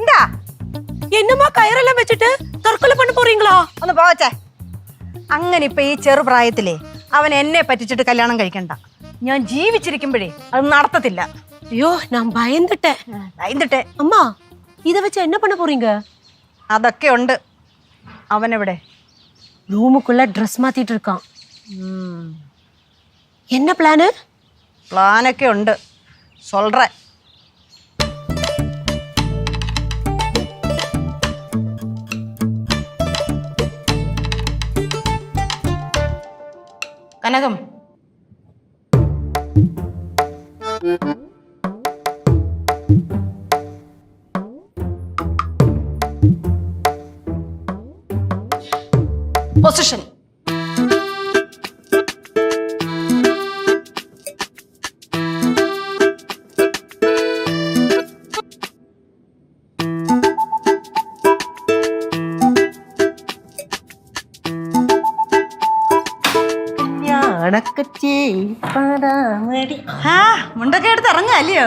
എന്താ என்னமா കയറെല്ലാം വെച്ചിട്ട് തർക്കൊല பண்ண പോறீங்களா? ഒന്ന് പോവച്ചേ. അങ്ങനെ ഇപ്പൊ ഈ ചെറുപ്രായത്തിലേ അവൻ എന്നെ പറ്റിച്ചിട്ട് കല്യാണം കഴിക്കണ്ട. ഞാൻ ജീവിച്ചിരിക്കുമ്പോഴേ അത് നടത്തത്തില്ല. ஐயோ நான் பயந்துட்டேன். ഭയന്നിട്ടെ. அம்மா இத வச்சு என்ன பண்ண போறீங்க? അതൊക്കെ ഉണ്ട്. അവനെവിടെ? ரூமுக்குள்ள ட்ரெஸ் மாத்திட்டு இருக்கான். என்ன பிளான்? പ്ലാനൊക്കെ ഉണ്ട്. സൊൽറേ. കനകം, പൊസിഷൻ. മുണ്ടൊക്കെ എടുത്ത് ഇറങ്ങുക അല്ലയോ?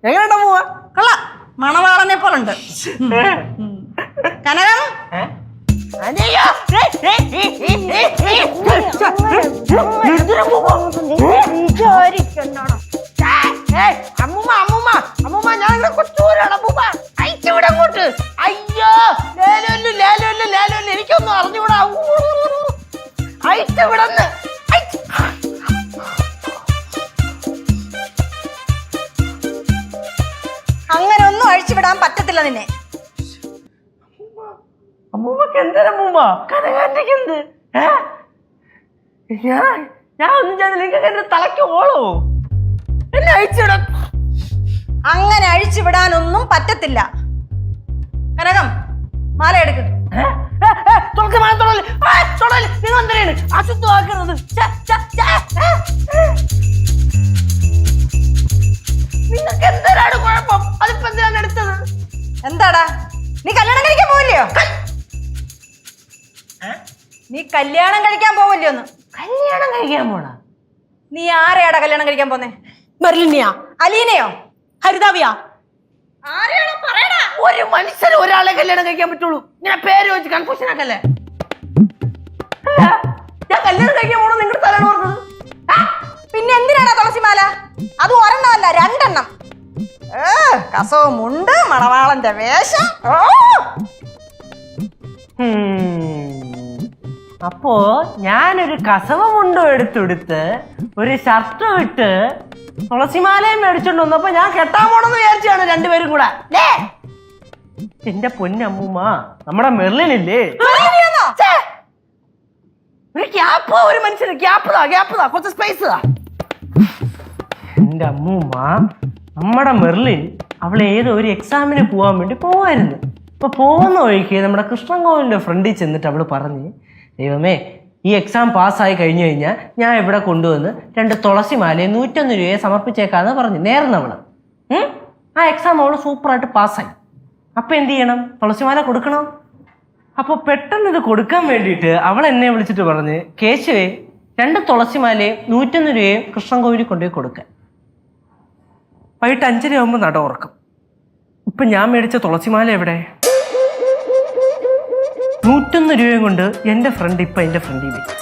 എങ്ങനെയാ പോവാ? കൊള്ള മണവാളനെ പോലുണ്ട്. കനകം, അമ്മൂമ്മ അമ്മൂമ്മ അമ്മൂമ്മ ഞാൻ കൊച്ചൂരാണ് അമ്മൂമ്മ. അയച്ചുവിടെ അങ്ങോട്ട്. അയ്യോ ലേലു ലേലു ലേലു എനിക്കൊന്നും അറിഞ്ഞുകൂടാ. അയച്ചുവിടന്ന്. അങ്ങനെ ഒന്നും അഴിച്ചുവിടാൻ പറ്റത്തില്ല നിന്നെ. അമ്മൂമ്മക്ക് എന്തരമ്മൂമ്മ കനകാന്റിക്ക് എന്ത്? ഞാൻ ഒന്നും ചെയ്തില്ല. നിങ്ങൾക്ക് എന്റെ തലയ്ക്ക് ഓളോ? എന്നെ അഴിച്ചുവിട. അങ്ങനെ അഴിച്ചുവിടാനൊന്നും പറ്റത്തില്ല. കനകം, മാല എടുക്ക്. നിങ്ങൾ എന്തിനാണ് അശുദ്ധമാക്കുന്നത്? നിങ്ങൾക്ക് എന്തിനാണ് കുഴപ്പം? അതിപ്പോ എന്തിനാണ് എടുത്തത്? എന്താടാ നീ കല്യാണം കഴിക്കാൻ പോവില്ലയോ? നീ കല്യാണം കഴിക്കാൻ പോവില്ലയോന്ന്? കല്യാണം കഴിക്കാൻ പോണ? നീ ആരെയാടാ കല്യാണം കഴിക്കാൻ പോന്നേ? മെർലിനെയാ? അലീനയോ? ഹരിതാവിയാ? ആരെയാണോ പറയടാ? ഒരു മനുഷ്യന് ഒരാളെ കല്യാണം കഴിക്കാൻ പറ്റുള്ളൂ. ഇങ്ങനെ പേര് വെച്ച് കൺഫ്യൂഷൻ ആക്കല്ലേ. ഞാൻ കല്യാണം കഴിക്കാൻ പോണോ നിങ്ങളുടെ തലാണ് പറഞ്ഞത്? പിന്നെ എന്തിനാടാ തുളസിമാല? അത് ഒരെണ്ണമല്ല, രണ്ടെണ്ണം. കസവും മുണ്ട്, മണവാളന്റെ വേഷം. അപ്പോ ഞാനൊരു കസവ മുണ്ടും എടുത്തെടുത്ത് ഒരു ഷർട്ടും ഇട്ട് തുളസിമാലയും മേടിച്ചോണ്ട് വന്നപ്പോ ഞാൻ കെട്ടാൻ പോണെന്ന് വിചാരിച്ചാണ് രണ്ടുപേരും കൂടെ. എന്റെ പൊന്നമ്മൂമ്മ, നമ്മുടെ മെർലിനില്ലേ ഒരു ക്യാപ്പ്, ഒരു മനുഷ്യന് ക്യാപ്പ് കുറച്ച് സ്പേസ്. എന്റെ അമ്മൂമ്മ, നമ്മുടെ മെർലിൻ അവൾ ഏതോ ഒരു എക്സാമിന് പോകാൻ വേണ്ടി പോവായിരുന്നു. അപ്പൊ പോകുന്ന വഴിക്ക് നമ്മുടെ കൃഷ്ണൻകോവിലിന്റെ ഫ്രണ്ടിൽ ചെന്നിട്ട് അവള് പറഞ്ഞ്, ദൈവമേ ഈ എക്സാം പാസ്സായി കഴിഞ്ഞു കഴിഞ്ഞാൽ ഞാൻ ഇവിടെ കൊണ്ടുവന്ന് 2 തുളസിമാലയും 101 രൂപയെ സമർപ്പിച്ചേക്കാന്ന് പറഞ്ഞു നേർന്നവള്. ആ എക്സാം അവള് സൂപ്പറായിട്ട് പാസ്സായി. അപ്പൊ എന്ത് ചെയ്യണം? തുളസിമാല കൊടുക്കണം. അപ്പൊ പെട്ടെന്ന് ഇത് കൊടുക്കാൻ വേണ്ടിയിട്ട് അവൾ എന്നെ വിളിച്ചിട്ട് പറഞ്ഞ്, കേശുവേ 2 തുളസിമാലയും 101 രൂപയും കൃഷ്ണൻകോവിലിൽ കൊണ്ടുപോയി കൊടുക്കാൻ. വൈകിട്ട് 5:30 ആകുമ്പോൾ നട ഉറക്കും. ഇപ്പൊ ഞാൻ മേടിച്ച തുളസിമാല എവിടെ? 101 രൂപയും കൊണ്ട് എന്റെ ഫ്രണ്ട് ഇപ്പൊ എന്റെ ഫ്രണ്ടിൽ വരും.